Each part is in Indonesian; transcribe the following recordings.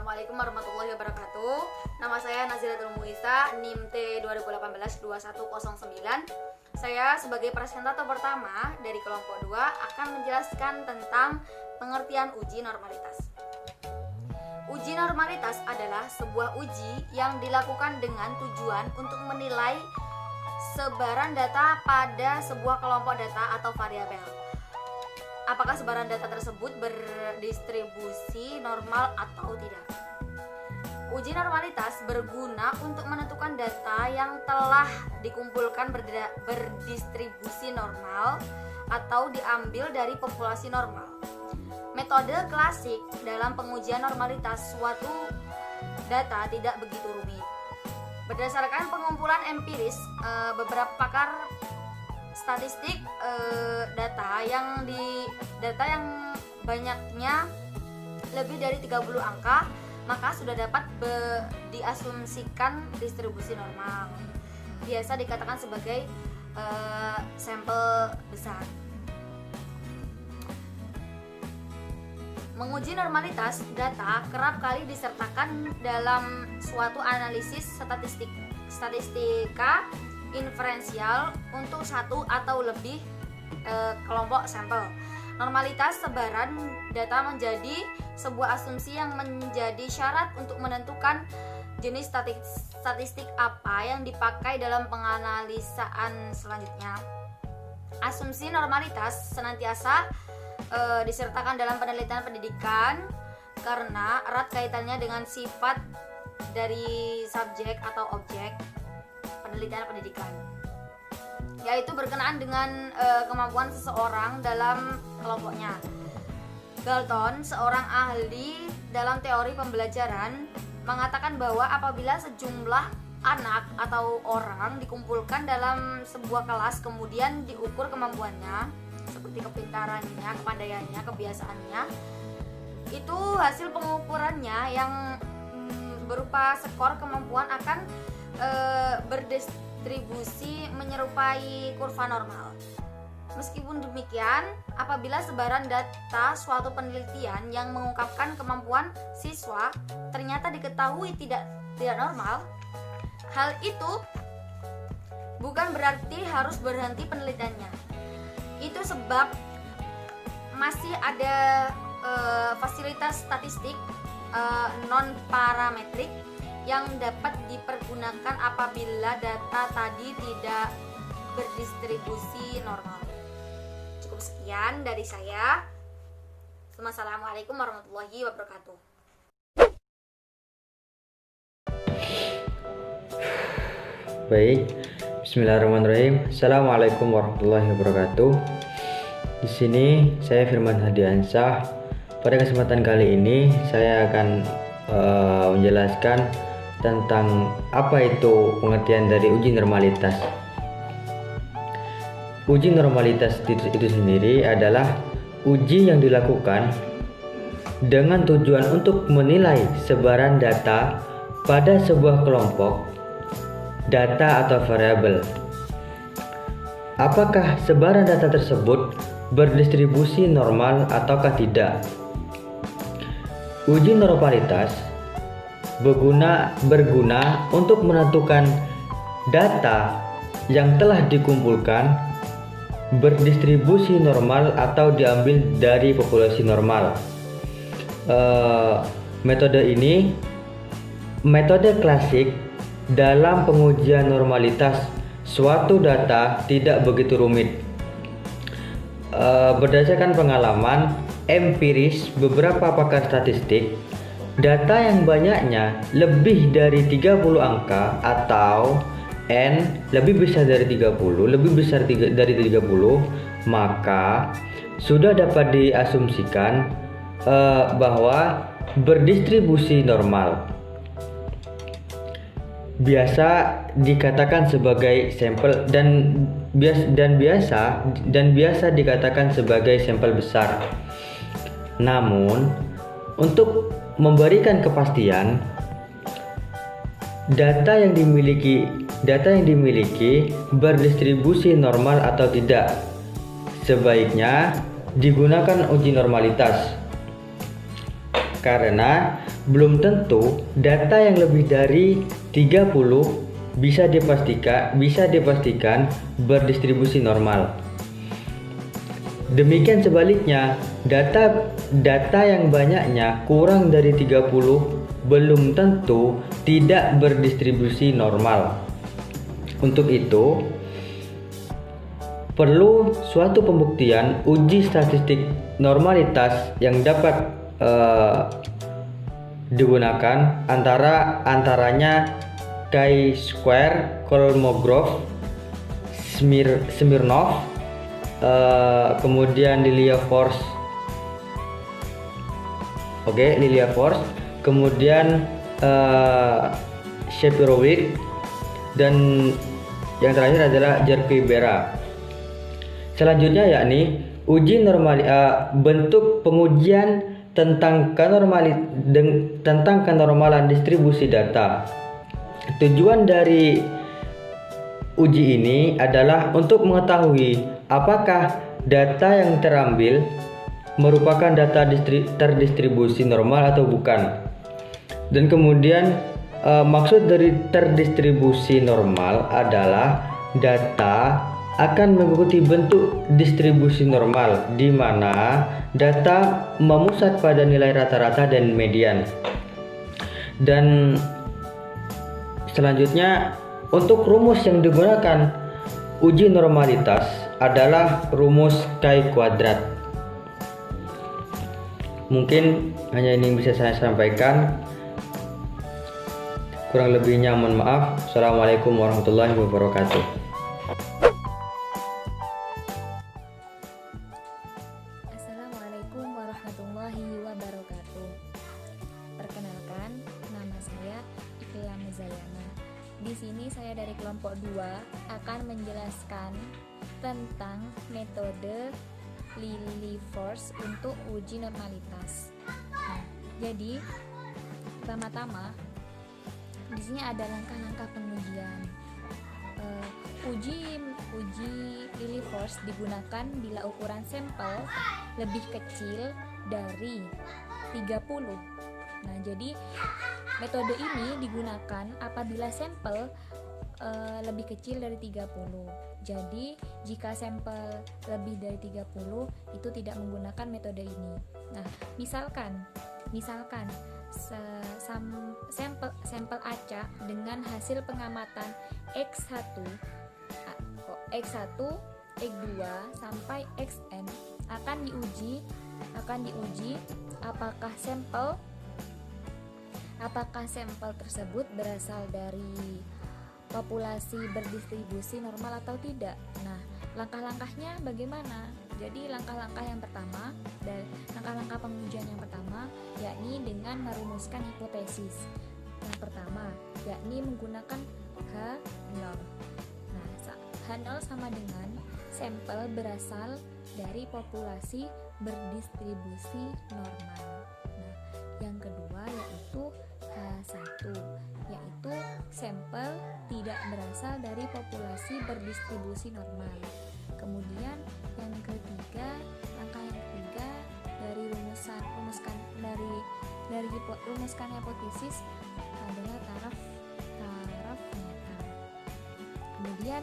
Assalamualaikum warahmatullahi wabarakatuh. Nama saya Nazilatul Muisa, NIM T 2018-2109. Saya sebagai presentator pertama dari kelompok 2 akan menjelaskan tentang pengertian uji normalitas. Uji normalitas adalah sebuah uji yang dilakukan dengan tujuan untuk menilai sebaran data pada sebuah kelompok data atau variabel. Apakah sebaran data tersebut berdistribusi normal atau tidak? Uji normalitas berguna untuk menentukan data yang telah dikumpulkan berdistribusi normal atau diambil dari populasi normal. Metode klasik dalam pengujian normalitas suatu data tidak begitu rumit. Berdasarkan pengumpulan empiris, beberapa pakar statistik data yang banyaknya lebih dari 30 angka, maka sudah dapat diasumsikan distribusi normal. Biasa dikatakan sebagai sampel besar. Menguji normalitas data kerap kali disertakan dalam suatu analisis statistika inferensial untuk satu atau lebih kelompok sampel. Normalitas sebaran data menjadi sebuah asumsi yang menjadi syarat untuk menentukan jenis statistik apa yang dipakai dalam penganalisaan selanjutnya. Asumsi normalitas senantiasa disertakan dalam penelitian pendidikan karena erat kaitannya dengan sifat dari subjek atau objek penelitian pendidikan, yaitu berkenaan dengan kemampuan seseorang dalam kelompoknya. Galton, seorang ahli dalam teori pembelajaran, mengatakan bahwa apabila sejumlah anak atau orang dikumpulkan dalam sebuah kelas kemudian diukur kemampuannya seperti kepintarannya, kepandaiannya, kebiasaannya, itu hasil pengukurannya yang berupa skor kemampuan akan berdistribusi menyerupai kurva normal. Meskipun demikian, apabila sebaran data suatu penelitian yang mengungkapkan kemampuan siswa ternyata diketahui tidak normal, hal itu bukan berarti harus berhenti penelitiannya. Itu sebab masih ada fasilitas statistik non parametrik yang dapat dipergunakan apabila data tadi tidak berdistribusi normal. Cukup sekian dari saya. Wassalamualaikum warahmatullahi wabarakatuh. Baik, Bismillahirrahmanirrahim. Assalamualaikum warahmatullahi wabarakatuh. Di sini saya Firman Hadiansyah. Pada kesempatan kali ini saya akan menjelaskan tentang apa itu pengertian dari uji normalitas. Uji normalitas itu sendiri adalah uji yang dilakukan dengan tujuan untuk menilai sebaran data pada sebuah kelompok data atau variabel. Apakah sebaran data tersebut berdistribusi normal ataukah tidak? Uji normalitas berguna untuk menentukan data yang telah dikumpulkan berdistribusi normal atau diambil dari populasi normal. Metode klasik dalam pengujian normalitas suatu data tidak begitu rumit. Berdasarkan pengalaman empiris beberapa pakar statistik, data yang banyaknya lebih dari 30 angka atau N lebih besar dari 30, maka sudah dapat diasumsikan bahwa berdistribusi normal. Biasa dikatakan sebagai sampel dan biasa dikatakan sebagai sampel besar. Namun, untuk memberikan kepastian, data yang dimiliki berdistribusi normal atau tidak, sebaiknya digunakan uji normalitas. karena belum tentu data yang lebih dari 30 bisa dipastikan berdistribusi normal. Demikian sebaliknya, data yang banyaknya kurang dari 30 belum tentu tidak berdistribusi normal. Untuk itu, perlu suatu pembuktian uji statistik normalitas yang dapat digunakan antaranya chi-square, Kolmogorov, Smirnov, kemudian Lilia Force, kemudian Shapirovic, dan yang terakhir adalah Jerky-Bera. Selanjutnya yakni bentuk pengujian tentang kenormalan distribusi data. Tujuan dari uji ini adalah untuk mengetahui apakah data yang terambil merupakan data terdistribusi normal atau bukan. Dan kemudian maksud dari terdistribusi normal adalah data akan mengikuti bentuk distribusi normal, di mana data memusat pada nilai rata-rata dan median. Dan selanjutnya, untuk rumus yang digunakan uji normalitas adalah rumus chi kuadrat. Mungkin hanya ini yang bisa saya sampaikan. Kurang lebihnya mohon maaf. Assalamualaikum warahmatullahi wabarakatuh. Assalamualaikum warahmatullahi wabarakatuh. Perkenalkan, nama saya Ikla Muzayana. Di sini saya dari kelompok 2 akan menjelaskan tentang metode Lillie Force untuk uji normalitas. Nah, jadi pertama-tama di sini ada langkah-langkah pengujian. Uji Lillie Force digunakan bila ukuran sampel lebih kecil dari 30. Nah, jadi metode ini digunakan apabila sampel lebih kecil dari 30. Jadi, jika sampel lebih dari 30 itu tidak menggunakan metode ini. Nah, misalkan sampel acak dengan hasil pengamatan X1, X2 sampai Xn akan diuji apakah sampel tersebut berasal dari populasi berdistribusi normal atau tidak. Nah, langkah-langkahnya bagaimana? Jadi langkah-langkah pengujian yang pertama yakni dengan merumuskan hipotesis. Yang pertama yakni menggunakan H0. Nah, H0 sama dengan sampel berasal dari populasi berdistribusi normal. Nah, yang kedua yaitu H1, yaitu sampel tidak berasal dari populasi berdistribusi normal. Kemudian langkah yang ketiga dari rumuskan hipotesis adalah taraf nyata. Kemudian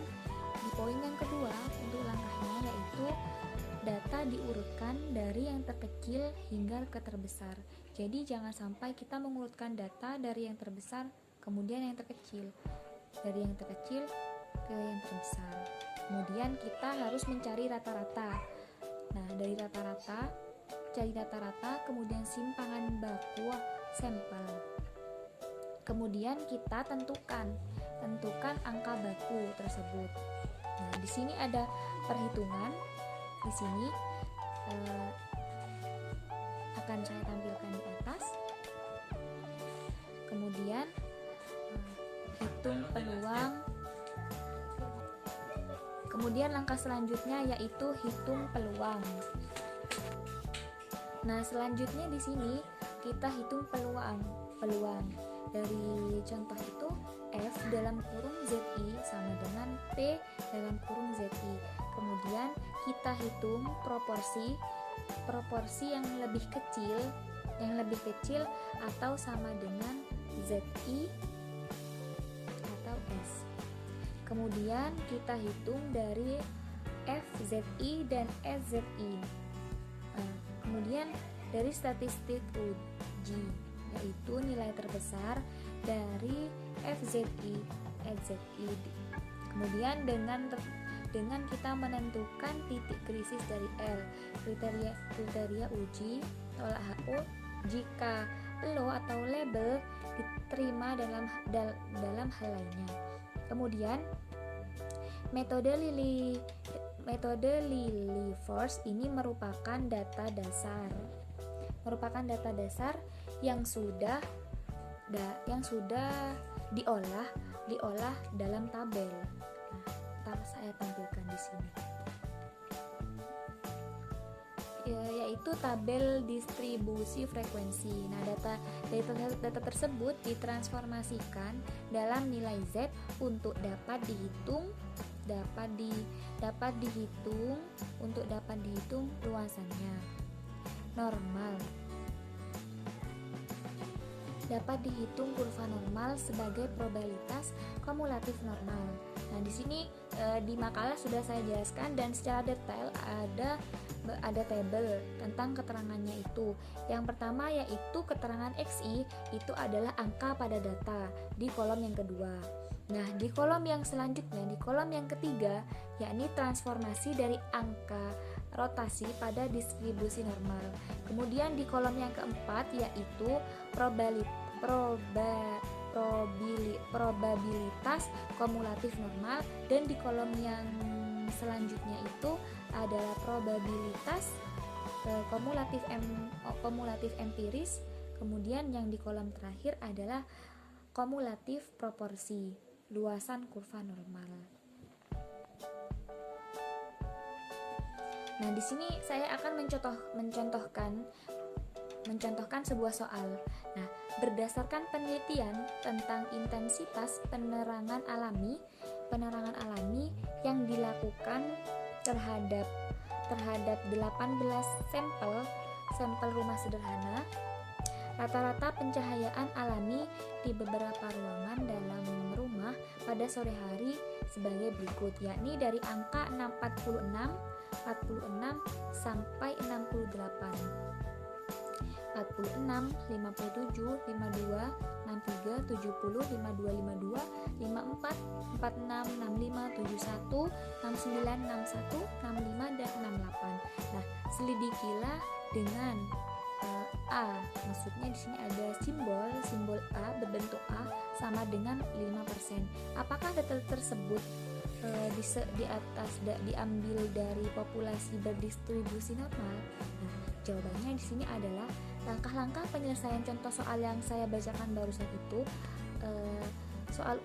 di poin yang kedua untuk langkahnya yaitu data diurutkan dari yang terkecil hingga ke terbesar. Jadi jangan sampai kita mengurutkan data dari yang terbesar kemudian yang terkecil, dari yang terkecil ke yang terbesar. Kemudian kita harus mencari rata-rata. Nah, dari rata-rata kemudian simpangan baku sampel. Kemudian kita tentukan angka baku tersebut. Nah, di sini ada perhitungan. Di sini akan saya tampilkan di atas. Kemudian hitung peluang. Kemudian langkah selanjutnya yaitu hitung peluang. Nah, selanjutnya di sini kita hitung peluang. Dari contoh itu F dalam kurung ZI sama dengan P dalam kurung ZI. Kemudian kita hitung proporsi yang lebih kecil yang lebih kecil atau sama dengan ZI atau S. Kemudian kita hitung dari FZI dan SZI. Kemudian dari statistik uji, yaitu nilai terbesar dari FZI, SZI. Kemudian dengan kita menentukan titik krisis dari L, kriteria uji tolak HO jika lo atau label diterima dalam hal lainnya. Kemudian metode Lilliefors ini merupakan data dasar yang sudah diolah dalam tabel. Ntar saya tampilkan di sini. Yaitu tabel distribusi frekuensi. Nah, data tersebut ditransformasikan dalam nilai Z untuk dapat dihitung luasannya. Normal dapat dihitung kurva normal sebagai probabilitas kumulatif normal. Nah, di sini di makalah sudah saya jelaskan dan secara detail ada tabel tentang keterangannya itu. Yang pertama yaitu keterangan XI itu adalah angka pada data di kolom yang kedua. Nah, di kolom yang selanjutnya, di kolom yang ketiga, yakni transformasi dari angka rotasi pada distribusi normal. Kemudian di kolom yang keempat yaitu probabilitas kumulatif normal, dan di kolom yang selanjutnya itu adalah probabilitas kumulatif empiris. Kemudian yang di kolom terakhir adalah kumulatif proporsi luasan kurva normal. Nah, di sini saya akan mencontohkan sebuah soal. Nah, berdasarkan penelitian tentang intensitas penerangan alami yang dilakukan terhadap 18 sampel rumah sederhana, rata-rata pencahayaan alami di beberapa ruangan dalam rumah pada sore hari sebagai berikut, yakni dari angka 46 sampai 68. 46, 57, 52, 63, 70, 52, 52, 54, 46, 65, 71, 69, 61, 65, dan 68. Nah, selidikilah dengan A, maksudnya di sini ada simbol A berbentuk A sama dengan 5%. Apakah data tersebut di atas diambil dari populasi berdistribusi normal? Nah, jawabannya di sini adalah langkah-langkah penyelesaian contoh soal yang saya bacakan barusan itu soal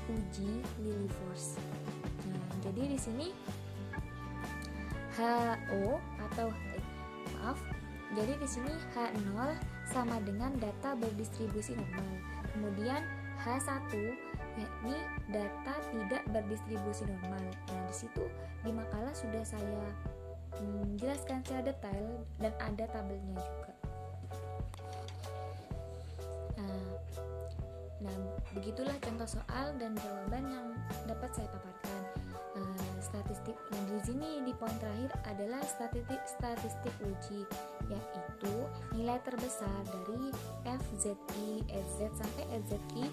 uji Lilliefors. Nah, jadi di sini jadi di sini H0 sama dengan data berdistribusi normal. Kemudian H1 yakni data tidak berdistribusi normal. Nah, di situ di makalah sudah saya jelaskan secara detail dan ada tabelnya juga. Nah, begitulah contoh soal dan jawaban yang dapat saya paparkan. Statistik di sini di poin terakhir adalah statistik uji, yaitu nilai terbesar dari FZI, SZ sampai SZI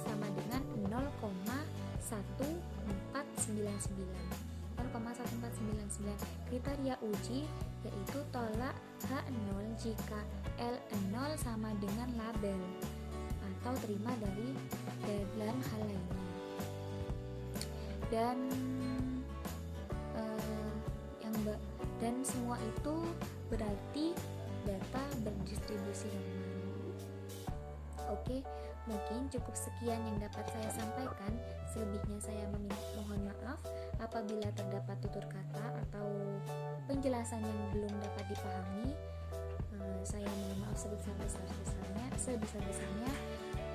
sama dengan 0,1499. Kriteria uji yaitu tolak H0 jika L0 sama dengan label atau terima dari dalam hal lainnya. Dan semua itu berarti data berdistribusi normal. Oke, mungkin cukup sekian yang dapat saya sampaikan. Selebihnya saya mohon maaf apabila terdapat tutur kata atau penjelasan yang belum dapat dipahami. Saya mohon maaf sebesar-besarnya.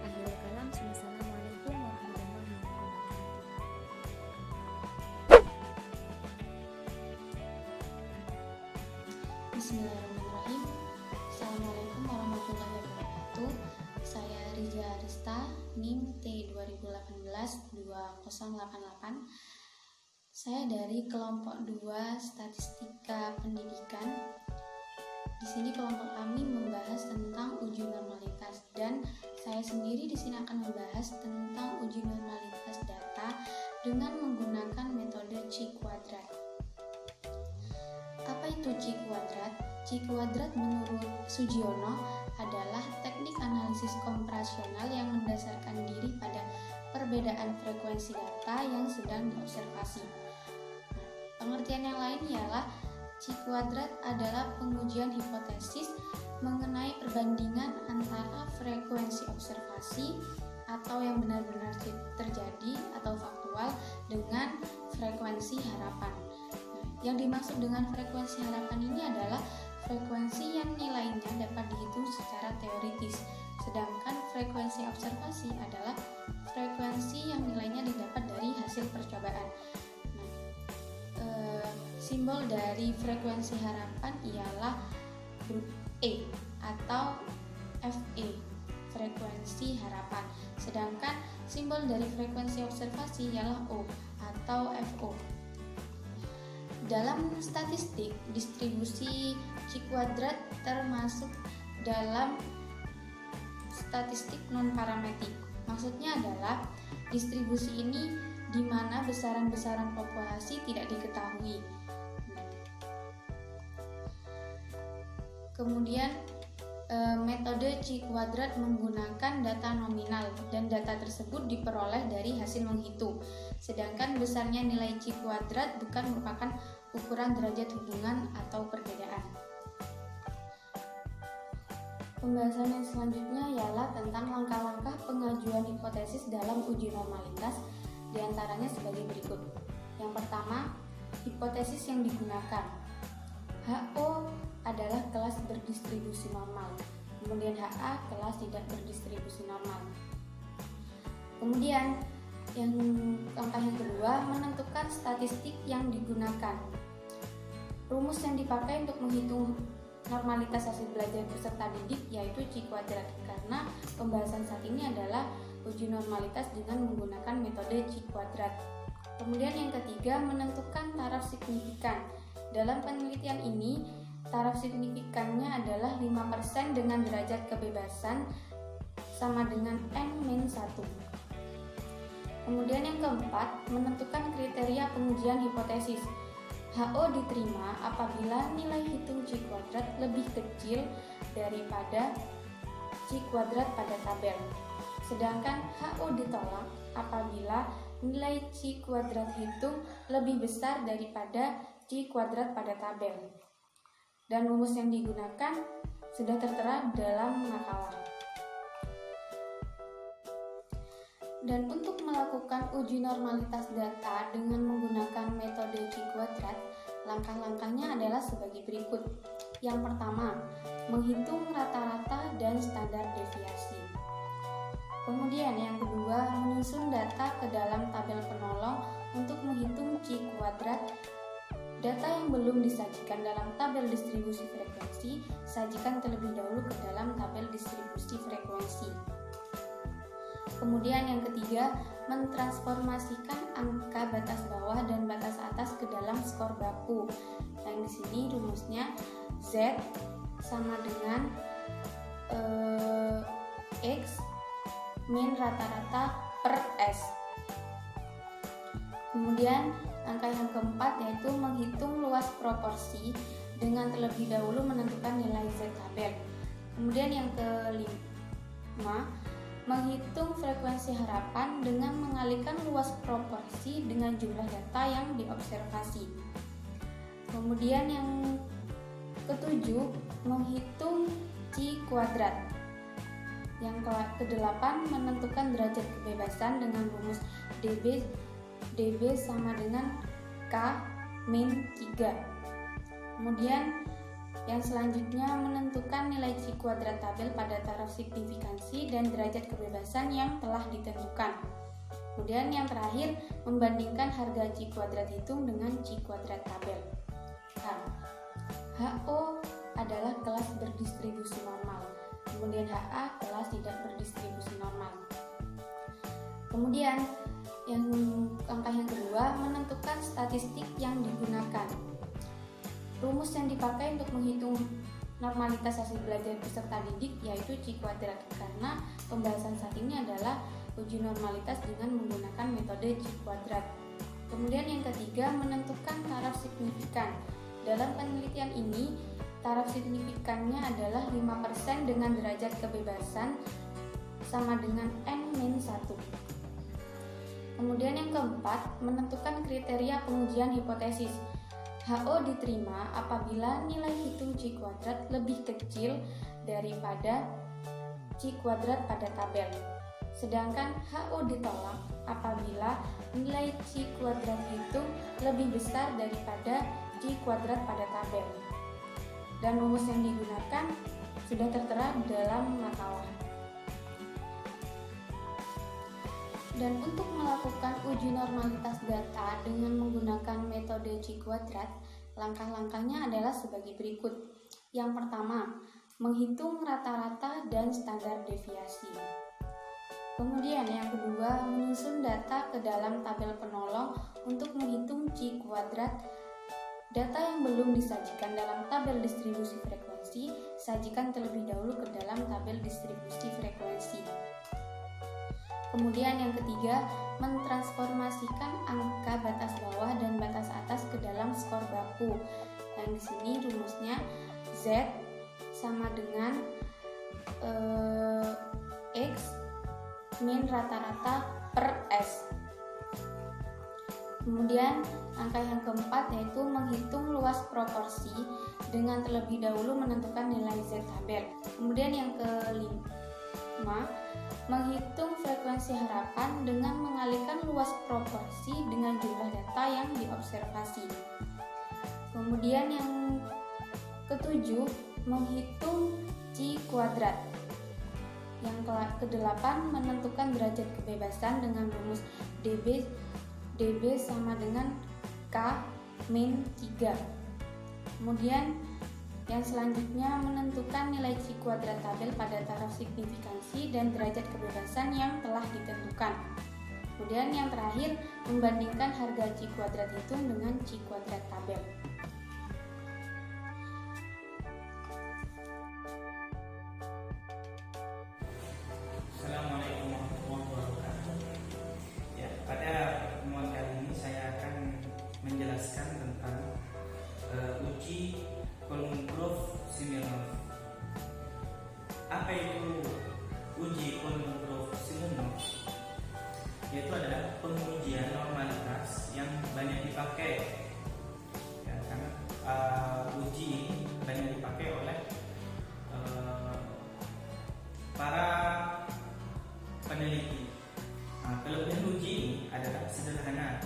Akhirul kalam, wassalamualaikum warahmatullahi wabarakatuh. Bismillahirrahmanirrahim. Assalamualaikum warahmatullahi Arista, NIM T2018-2088. Saya dari kelompok 2 Statistika Pendidikan. Di sini kelompok kami membahas tentang uji normalitas, dan saya sendiri di sini akan membahas tentang uji normalitas data dengan menggunakan metode Chi-kuadrat. Apa itu Chi-kuadrat? Chi-kuadrat menurut Sugiono adalah teknik analisis komparasional yang mendasarkan diri pada perbedaan frekuensi data yang sedang diobservasi. Pengertian yang lain ialah Chi-kuadrat adalah pengujian hipotesis mengenai perbandingan antara frekuensi observasi atau yang benar-benar terjadi atau faktual dengan frekuensi harapan. Yang dimaksud dengan frekuensi harapan ini adalah frekuensi yang nilainya dapat dihitung secara teoritis, sedangkan frekuensi observasi adalah frekuensi yang nilainya didapat dari hasil percobaan. Simbol dari frekuensi harapan ialah huruf E atau FE, frekuensi harapan. Sedangkan simbol dari frekuensi observasi ialah O atau FO. Dalam statistik, distribusi Chi-kuadrat termasuk dalam statistik non-parametrik. Maksudnya adalah distribusi ini di mana besaran-besaran populasi tidak diketahui. Kemudian metode Chi-kuadrat menggunakan data nominal dan data tersebut diperoleh dari hasil menghitung. Sedangkan besarnya nilai Chi-kuadrat bukan merupakan ukuran derajat hubungan atau perbedaan. Pembahasan yang selanjutnya ialah tentang langkah-langkah pengajuan hipotesis dalam uji normalitas, diantaranya sebagai berikut. Yang pertama, hipotesis yang digunakan. HO adalah kelas berdistribusi normal, kemudian HA kelas tidak berdistribusi normal. Kemudian langkah yang kedua, menentukan statistik yang digunakan. Rumus yang dipakai untuk menghitung normalitas hasil belajar peserta didik yaitu Chi-kuadrat, karena pembahasan saat ini adalah uji normalitas dengan menggunakan metode Chi-kuadrat. Kemudian yang ketiga, menentukan taraf signifikan. Dalam penelitian ini, taraf signifikannya adalah 5% dengan derajat kebebasan sama dengan N-1. Kemudian yang keempat, menentukan kriteria pengujian hipotesis. HO diterima apabila nilai hitung Chi-kuadrat lebih kecil daripada Chi-kuadrat pada tabel. Sedangkan HO ditolak apabila nilai Chi-kuadrat hitung lebih besar daripada Chi-kuadrat pada tabel. Dan rumus yang digunakan sudah tertera dalam makalah. Dan untuk melakukan uji normalitas data dengan menggunakan metode Chi-kuadrat, langkah-langkahnya adalah sebagai berikut. Yang pertama, menghitung rata-rata dan standar deviasi. Kemudian yang kedua, menyusun data ke dalam tabel penolong untuk menghitung Chi-kuadrat. Data yang belum disajikan dalam tabel distribusi frekuensi, sajikan terlebih dahulu ke dalam tabel distribusi frekuensi. Kemudian yang ketiga, mentransformasikan angka batas bawah dan batas atas ke dalam skor baku. Yang di sini rumusnya Z sama dengan X min rata-rata per S. Kemudian angka yang keempat yaitu menghitung luas proporsi dengan terlebih dahulu menentukan nilai Z tabel. Kemudian yang kelima, menghitung frekuensi harapan dengan mengalihkan luas proporsi dengan jumlah data yang diobservasi. Kemudian yang ketujuh, menghitung Chi-kuadrat. Yang kedelapan, menentukan derajat kebebasan dengan rumus dB sama dengan K min 3. Kemudian yang selanjutnya, menentukan nilai Chi-kuadrat tabel pada taraf signifikansi dan derajat kebebasan yang telah ditentukan. Kemudian yang terakhir, membandingkan harga Chi-kuadrat hitung dengan Chi-kuadrat tabel. HO adalah kelas berdistribusi normal. kemudian HA kelas tidak berdistribusi normal. Kemudian langkah yang kedua, menentukan statistik yang digunakan. Rumus yang dipakai untuk menghitung normalitas hasil belajar peserta didik yaitu C kuadrat, karena pembahasan saat ini adalah uji normalitas dengan menggunakan metode C kuadrat. Kemudian yang ketiga, menentukan taraf signifikan. Dalam penelitian ini, taraf signifikannya adalah 5% dengan derajat kebebasan sama dengan N-1. Kemudian yang keempat, menentukan kriteria pengujian hipotesis. HO diterima apabila nilai hitung C kuadrat lebih kecil daripada C kuadrat pada tabel. Sedangkan HO ditolak apabila nilai C kuadrat hitung lebih besar daripada C kuadrat pada tabel. Dan rumus yang digunakan sudah tertera dalam makalah. Dan untuk melakukan uji normalitas data dengan menggunakan metode C kuadrat, langkah-langkahnya adalah sebagai berikut. Yang pertama, menghitung rata-rata dan standar deviasi. Kemudian yang kedua, menyusun data ke dalam tabel penolong untuk menghitung C kuadrat. Data yang belum disajikan dalam tabel distribusi frekuensi, sajikan terlebih dahulu ke dalam tabel distribusi frekuensi. Kemudian yang ketiga, mentransformasikan angka batas bawah dan batas atas ke dalam skor baku. Dan di sini rumusnya Z sama dengan X min rata-rata per S. Kemudian angka yang keempat yaitu menghitung luas proporsi dengan terlebih dahulu menentukan nilai Z tabel. Kemudian yang kelima, menghitung frekuensi harapan dengan mengalihkan luas proporsi dengan jumlah data yang diobservasi. Kemudian yang ketujuh, menghitung C kuadrat. Yang kedelapan, menentukan derajat kebebasan dengan rumus dB sama dengan K min 3. Kemudian yang selanjutnya, menentukan nilai C kuadrat tabel pada taraf signifikansi dan derajat kebebasan yang telah ditentukan. Kemudian yang terakhir, membandingkan harga C kuadrat hitung dengan C kuadrat tabel. Assalamualaikum warahmatullahi wabarakatuh. Ya, pada pertemuan kali ini saya akan menjelaskan tentang uji Kolmogorov-Smirnov. Apa itu uji Kolmogorov-Smirnov? Yaitu adalah pengujian normalitas yang banyak dipakai. Ya, karena uji ini banyak dipakai oleh para peneliti. Kelebihan uji ini adalah sederhana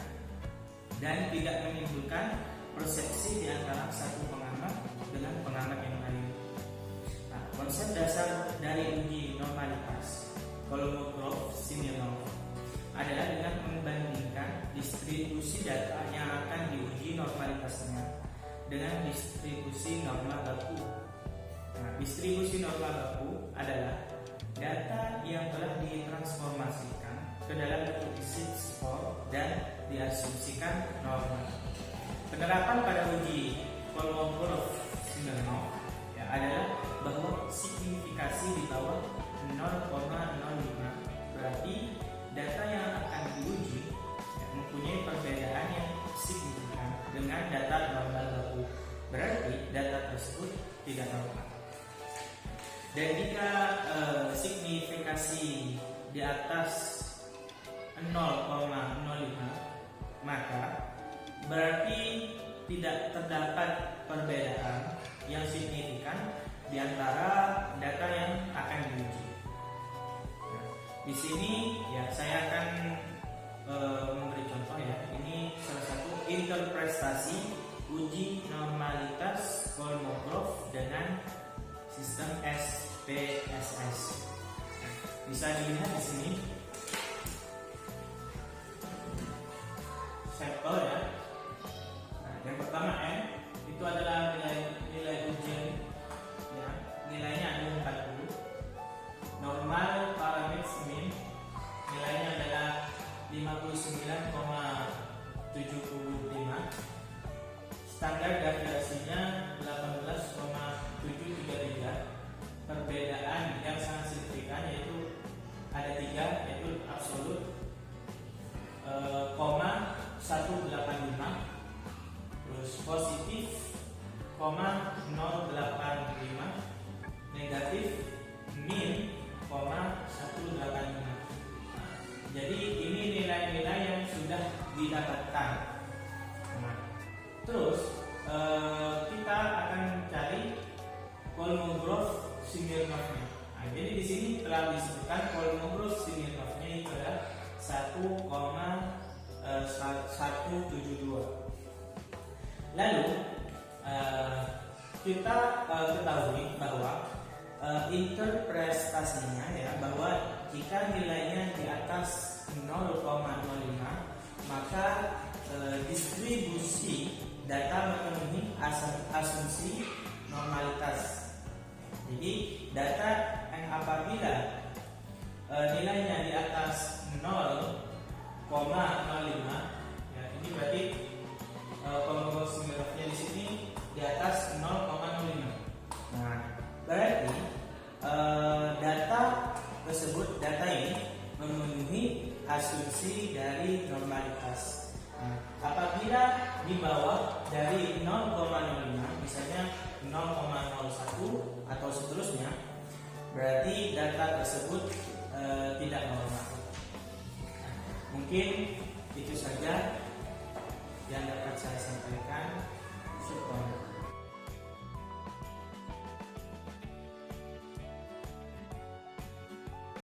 dan tidak menimbulkan persepsi di antara satu pengamat dengan pengamat yang lain. Konsep dasar dari uji normalitas Kolmogorov-Smirnov adalah dengan membandingkan distribusi data yang akan diuji normalitasnya dengan distribusi norma baku. Distribusi norma baku adalah data yang telah ditransformasikan ke dalam bentuk skor dan diasumsikan norma. Penerapan pada uji Kolmogorov-Smirnov adalah bahwa signifikasi di bawah 0,05 berarti data yang akan diuji mempunyai perbedaan yang signifikan dengan data normal baku, berarti data tersebut tidak normal. Dan jika signifikasi di atas 0,05 maka berarti tidak terdapat perbedaan yang signifikan di antara data yang akan diuji. Di sini ya saya akan memberi contoh ya. Ini salah satu interpretasi uji normalitas Kolmogorov dengan sistem SPSS. Bisa dilihat di sini. Sampel ya. Yang pertama N itu adalah nilai ujian ya, nilainya ada 40. negatif min, 185. Jadi ini nilai-nilai yang sudah didapatkan. Terus kita akan cari Kolmogorov Smirnovnya. Jadi di sini telah disebutkan Kolmogorov Smirnovnya itu adalah 1,172. Lalu kita ketahui bahwa interpretasinya ya, bahwa jika nilainya di atas 0,05 maka distribusi data memenuhi asumsi normalitas. Jadi data yang apabila nilainya di atas 0,05 ya, ini berarti Kolmogorov Smirnovnya di sini di atas 0,05. Nah, berarti data tersebut, data ini memenuhi asumsi dari normalitas. Nah, apabila di bawah dari 0,05, misalnya 0,01 atau seterusnya, berarti data tersebut tidak normal. Nah, mungkin itu saja yang dapat saya sampaikan. Syukur.